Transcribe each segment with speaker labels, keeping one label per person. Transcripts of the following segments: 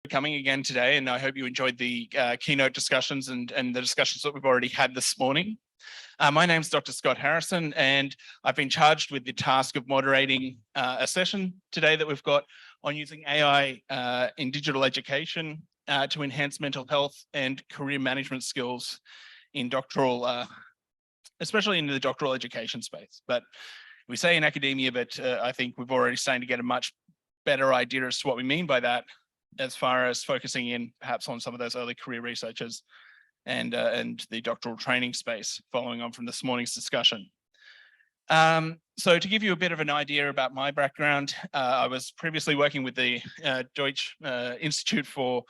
Speaker 1: Coming again today, and I hope you enjoyed the keynote discussions and the discussions that we've already had this morning. My name's Dr. Scott Harrison, and I've been charged with the task of moderating a session today that we've got on using AI in digital education to enhance mental health and career management skills in doctoral, especially in the doctoral education space. But we say in academia, but I think we've already started to get a much better idea as to what we mean by that, as far as focusing in perhaps on some of those early career researchers and the doctoral training space, following on from this morning's discussion. So to give you a bit of an idea about my background, I was previously working with the Deutsche Institute for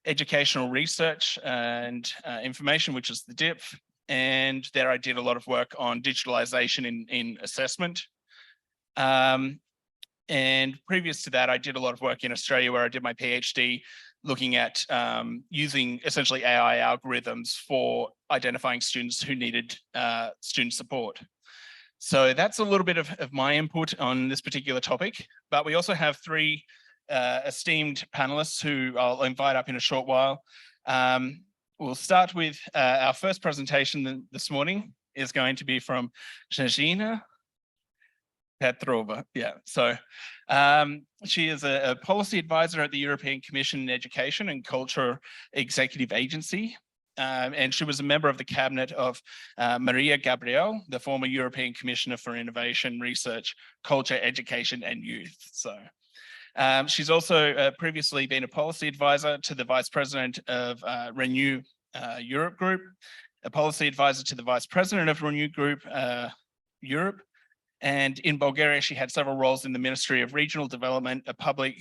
Speaker 1: Educational Research and Information, which is the DIPF, and there I did a lot of work on digitalization in assessment. And previous to that, I did a lot of work in Australia where I did my PhD looking at using essentially AI algorithms for identifying students who needed student support. So that's a little bit of my input on this particular topic, but we also have three esteemed panelists who I'll invite up in a short while. We'll start with our first presentation this morning is going to be from Snezhina Petrova. Yeah, so she is a policy advisor at the European Commission in Education and Culture Executive Agency. And she was a member of the cabinet of Maria Gabriel, the former European Commissioner for Innovation, Research, Culture, Education and Youth. So she's also previously been a policy advisor to the Vice President of ReNO Europe Group, a policy advisor to the Vice President of ReNO Group Europe. And in Bulgaria, she had several roles in the Ministry of Regional Development, Public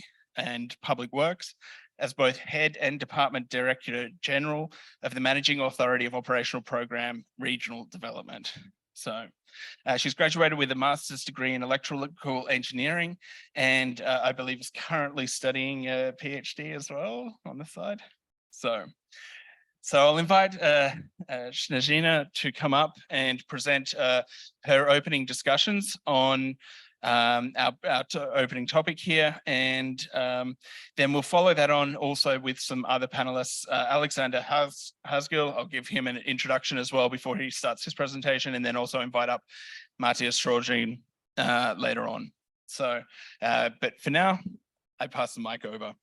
Speaker 1: Works, as both head and Department Director General of the Managing Authority of Operational Program Regional Development. So she's graduated with a master's degree in electrical engineering, and I believe is currently studying a PhD as well on the side. So I'll invite Snezhina to come up and present her opening discussions on our opening topic here. And then we'll follow that on also with some other panelists. Alexander Hasgil, I'll give him an introduction as well before he starts his presentation, and then also invite up Matthias Strozin later on. So, but for now, I pass the mic over.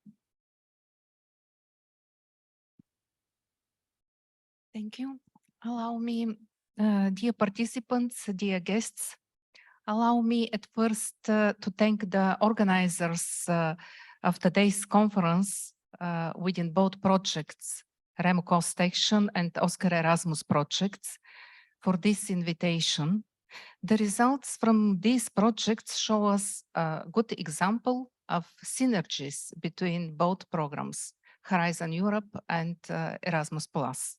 Speaker 2: Thank you. Allow me, dear participants, dear guests, allow me at first to thank the organizers of today's conference within both projects, ReMO Cost Action and Oscar Erasmus projects, for this invitation. The results from these projects show us a good example of synergies between both programs, Horizon Europe and Erasmus Plus.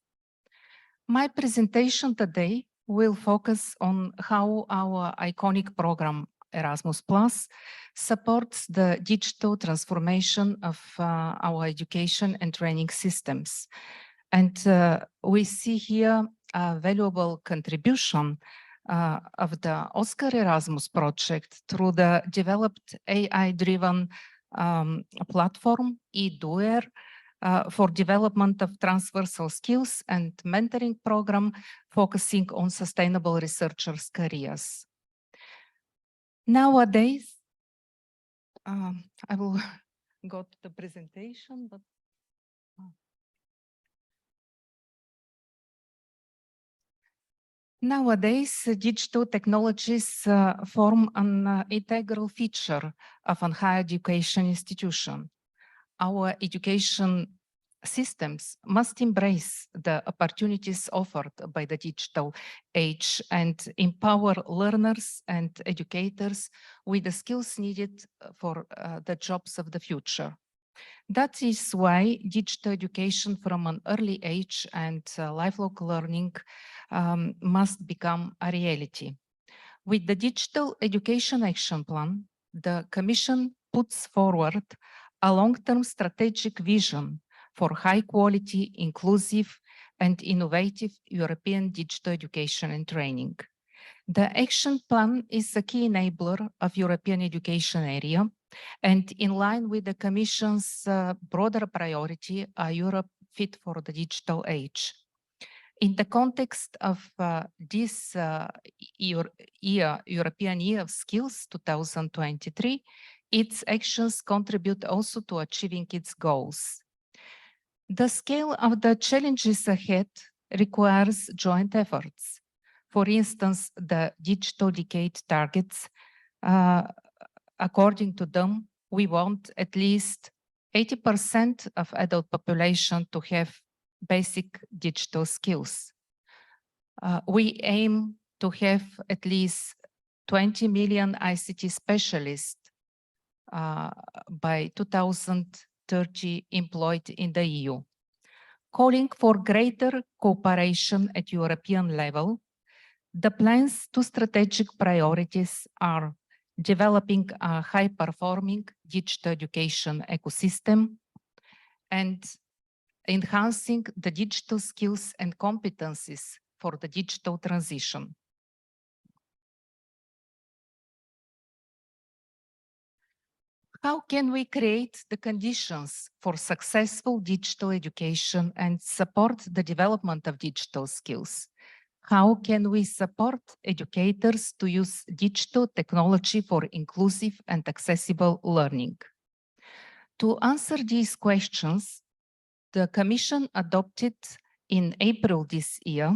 Speaker 2: My presentation today will focus on how our iconic program Erasmus Plus supports the digital transformation of our education and training systems. And we see here a valuable contribution of the Oscar Erasmus project through the developed AI-driven platform eDoer, for development of transversal skills and mentoring program focusing on sustainable researchers' careers. Nowadays, I will go to the presentation, but nowadays, digital technologies form an integral feature of a higher education institution. Our education systems must embrace the opportunities offered by the digital age and empower learners and educators with the skills needed for the jobs of the future. That is why digital education from an early age and lifelong learning must become a reality. With the Digital Education Action Plan, the Commission puts forward a long-term strategic vision for high-quality, inclusive, and innovative European digital education and training. The action plan is a key enabler of European education area, and in line with the Commission's broader priority, Europe fit for the digital age. In the context of this European Year of Skills 2023, its actions contribute also to achieving its goals. The scale of the challenges ahead requires joint efforts. For instance, the digital decade targets, according to them, we want at least 80% of adult population to have basic digital skills. We aim to have at least 20 million ICT specialists by 2030 employed in the EU. Calling for greater cooperation at European level, the plan's two strategic priorities are developing a high-performing digital education ecosystem and enhancing the digital skills and competencies for the digital transition. How can we create the conditions for successful digital education and support the development of digital skills? How can we support educators to use digital technology for inclusive and accessible learning? To answer these questions, the Commission adopted in April this year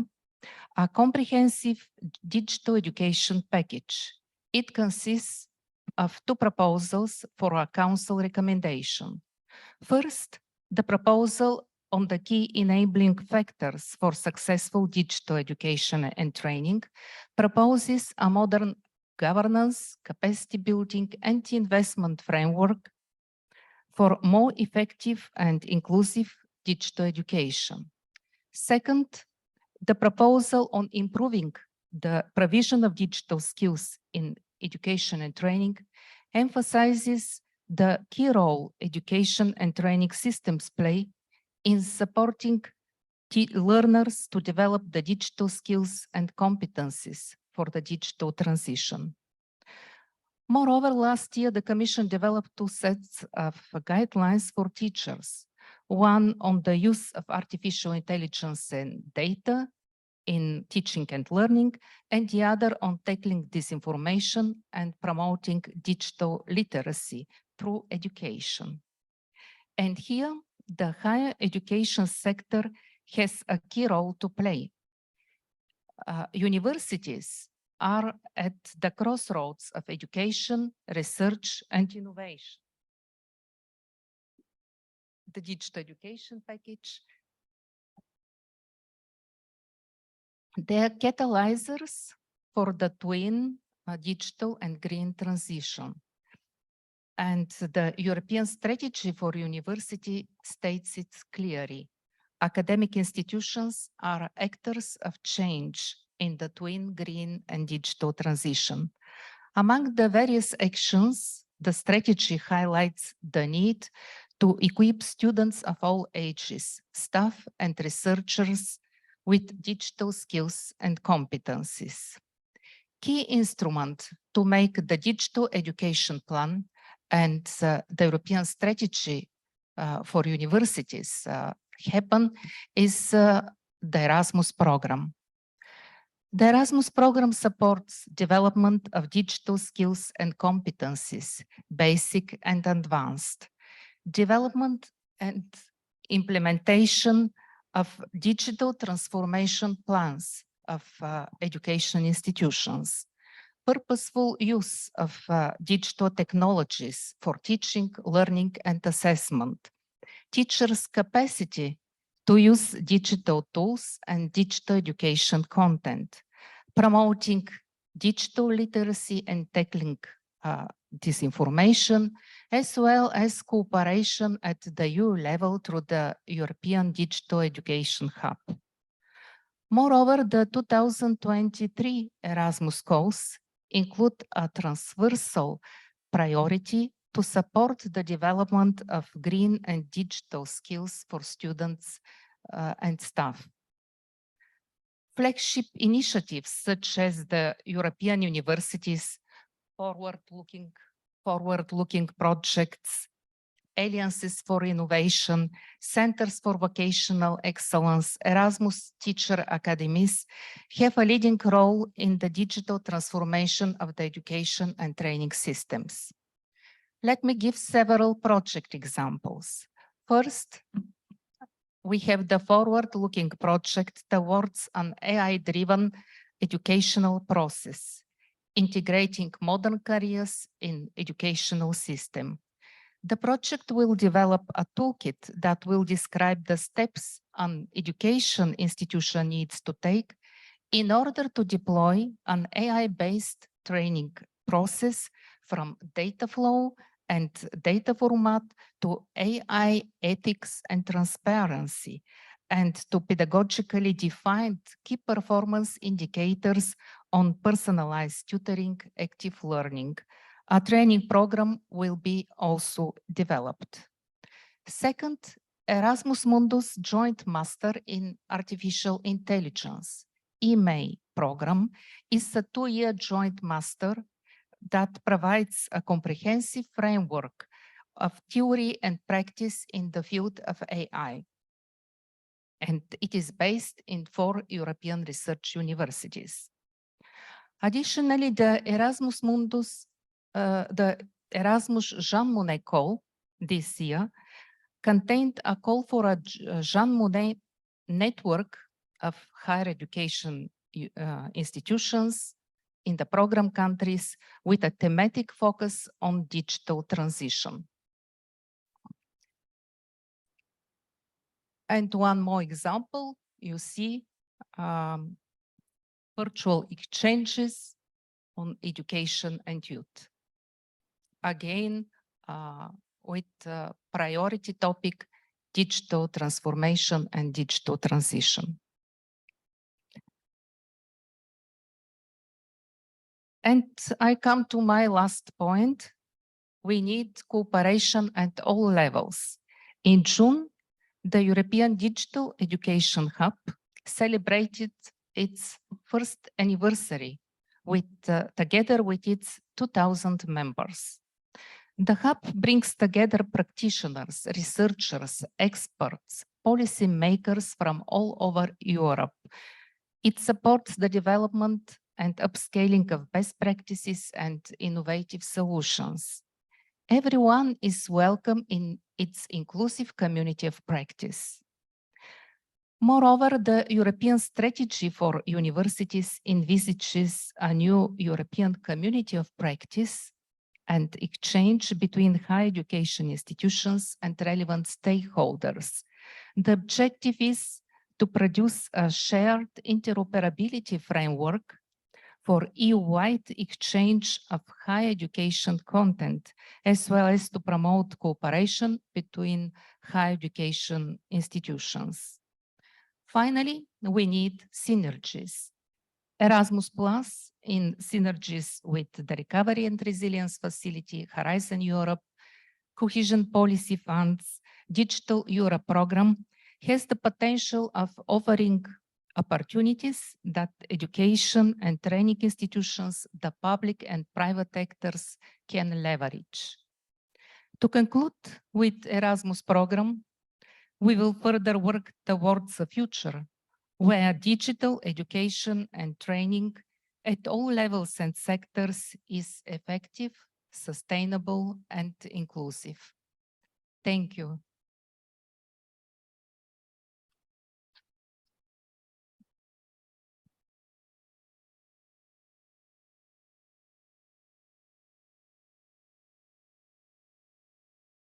Speaker 2: a comprehensive digital education package. It consists of two proposals for a Council recommendation. First, the proposal on the key enabling factors for successful digital education and training proposes a modern governance, capacity building, and investment framework for more effective and inclusive digital education. Second, the proposal on improving the provision of digital skills in education and training emphasizes the key role education and training systems play in supporting learners to develop the digital skills and competencies for the digital transition. Moreover, last year, the Commission developed two sets of guidelines for teachers, one on the use of artificial intelligence and data in teaching and learning, and the other on tackling disinformation and promoting digital literacy through education. And here, the higher education sector has a key role to play. Universities are at the crossroads of education, research, and innovation. The digital education package, they are catalyzers for the twin digital and green transition. And the European strategy for university states it clearly. Academic institutions are actors of change in the twin green and digital transition. Among the various actions, the strategy highlights the need to equip students of all ages, staff and researchers with digital skills and competencies. Key instrument to make the digital education plan and the European strategy for universities happen is the Erasmus program. The Erasmus program supports development of digital skills and competencies, basic and advanced, development and implementation of digital transformation plans of education institutions, purposeful use of digital technologies for teaching, learning, and assessment, teachers' capacity to use digital tools and digital education content, promoting digital literacy and tackling disinformation, as well as cooperation at the EU level through the European Digital Education Hub. Moreover, the 2023 Erasmus goals include a transversal priority to support the development of green and digital skills for students and staff. Flagship initiatives such as the European Universities forward-looking projects, Alliances for Innovation, Centers for Vocational Excellence, Erasmus Teacher Academies have a leading role in the digital transformation of the education and training systems. Let me give several project examples. First, we have the forward-looking project towards an AI-driven educational process, integrating modern careers in educational system. The project will develop a toolkit that will describe the steps an education institution needs to take in order to deploy an AI-based training process from data flow and data format to AI ethics and transparency, and to pedagogically defined key performance indicators on personalized tutoring, active learning. A training program will be also developed. Second, Erasmus Mundus Joint Master in Artificial Intelligence, EMA program, is a 2-year joint master that provides a comprehensive framework of theory and practice in the field of AI. And it is based in 4 European research universities. Additionally, the Erasmus Jean Monnet call this year contained a call for a Jean Monnet network of higher education institutions in the program countries with a thematic focus on digital transition. And one more example, you see virtual exchanges on education and youth. Again, with priority topic, digital transformation and digital transition. And I come to my last point. We need cooperation at all levels. In June, the European Digital Education Hub celebrated its first anniversary together with its 2,000 members. The hub brings together practitioners, researchers, experts, policy makers from all over Europe. It supports the development and upscaling of best practices and innovative solutions. Everyone is welcome in its inclusive community of practice. Moreover, the European Strategy for Universities envisages a new European community of practice and exchange between higher education institutions and relevant stakeholders. The objective is to produce a shared interoperability framework for EU-wide exchange of higher education content, as well as to promote cooperation between higher education institutions. Finally, we need synergies. Erasmus Plus in synergies with the Recovery and Resilience Facility, Horizon Europe, Cohesion Policy Funds, Digital Europe program has the potential of offering opportunities that education and training institutions, the public and private actors can leverage. To conclude with Erasmus program, we will further work towards a future where digital education and training at all levels and sectors is effective, sustainable, and inclusive. Thank you.